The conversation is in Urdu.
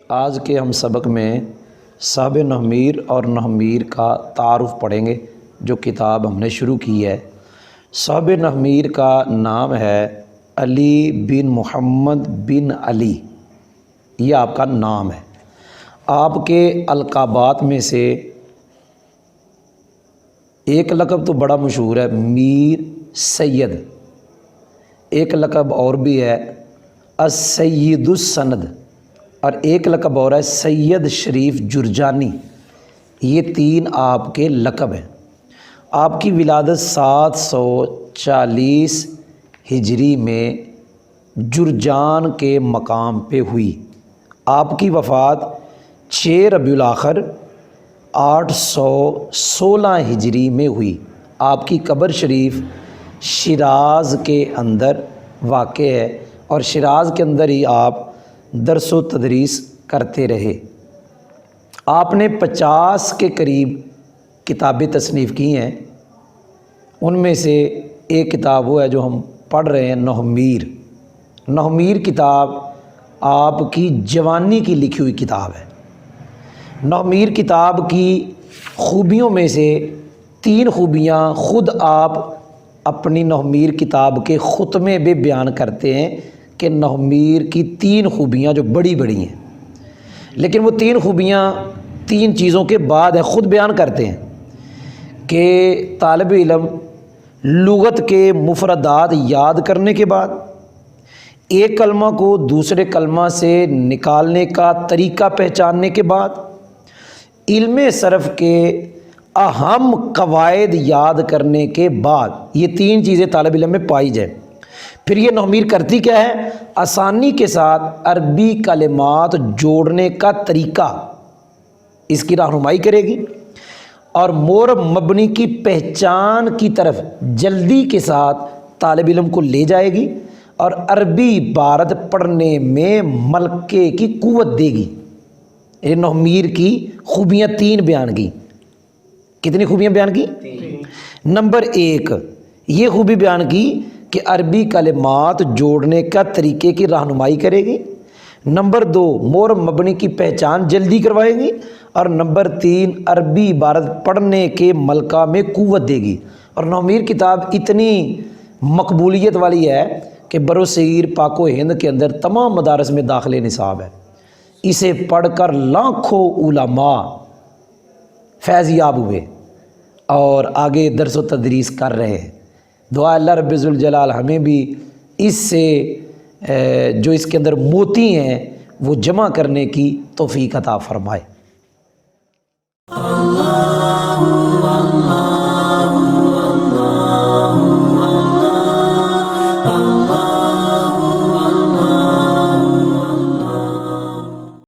آج کے ہم سبق میں صاحب نحمیر اور نحمیر کا تعارف پڑھیں گے، جو کتاب ہم نے شروع کی ہے۔ صاحب نحمیر کا نام ہے علی بن محمد بن علی، یہ آپ کا نام ہے۔ آپ کے القابات میں سے ایک لقب تو بڑا مشہور ہے، میر سید، ایک لقب اور بھی ہے السید السند، اور ایک لقب اور ہے سید شریف جرجانی۔ یہ تین آپ کے لقب ہیں۔ آپ کی ولادت 740 ہجری میں جرجان کے مقام پہ ہوئی۔ آپ کی وفات 6 ربیع الاخر 816 ہجری میں ہوئی۔ آپ کی قبر شریف شیراز کے اندر واقع ہے، اور شیراز کے اندر ہی آپ درس و تدریس کرتے رہے۔ آپ نے 50 کے قریب کتابیں تصنیف کی ہیں۔ ان میں سے ایک کتاب وہ ہے جو ہم پڑھ رہے ہیں، نحمیر۔ نحمیر کتاب آپ کی جوانی کی لکھی ہوئی کتاب ہے۔ نحمیر کتاب کی خوبیوں میں سے 3 خوبیاں خود آپ اپنی نحمیر کتاب کے خطبے میں بیان کرتے ہیں کہ نحمیر کی 3 خوبیاں جو بڑی بڑی ہیں، لیکن وہ 3 خوبیاں 3 چیزوں کے بعد ہے، خود بیان کرتے ہیں کہ طالب علم لغت کے مفردات یاد کرنے کے بعد، ایک کلمہ کو دوسرے کلمہ سے نکالنے کا طریقہ پہچاننے کے بعد، علم صرف کے اہم قواعد یاد کرنے کے بعد، یہ 3 چیزیں طالب علم میں پائی جائیں، پھر یہ نحمیر کرتی کیا ہے؟ آسانی کے ساتھ عربی کلمات جوڑنے کا طریقہ اس کی رہنمائی کرے گی، اور مور مبنی کی پہچان کی طرف جلدی کے ساتھ طالب علم کو لے جائے گی، اور عربی عبارت پڑھنے میں ملکے کی قوت دے گی۔ یہ نحمیر کی خوبیاں 3 بیان کی۔ کتنی خوبیاں بیان کی؟ 3۔ نمبر 1 یہ خوبی بیان کی کہ عربی کلمات جوڑنے کا طریقے کی رہنمائی کرے گی۔ نمبر 2 مور مبنی کی پہچان جلدی کروائے گی، اور نمبر 3 عربی عبارت پڑھنے کے ملکہ میں قوت دے گی۔ اور نحمیر کتاب اتنی مقبولیت والی ہے کہ برصغیر پاک و ہند کے اندر تمام مدارس میں داخل نصاب ہے۔ اسے پڑھ کر لاکھوں علماء فیض یاب ہوئے اور آگے درس و تدریس کر رہے ہیں۔ دعا اللہ رب ذوالجلال ہمیں بھی اس سے جو اس کے اندر موتی ہیں وہ جمع کرنے کی توفیق عطا فرمائے۔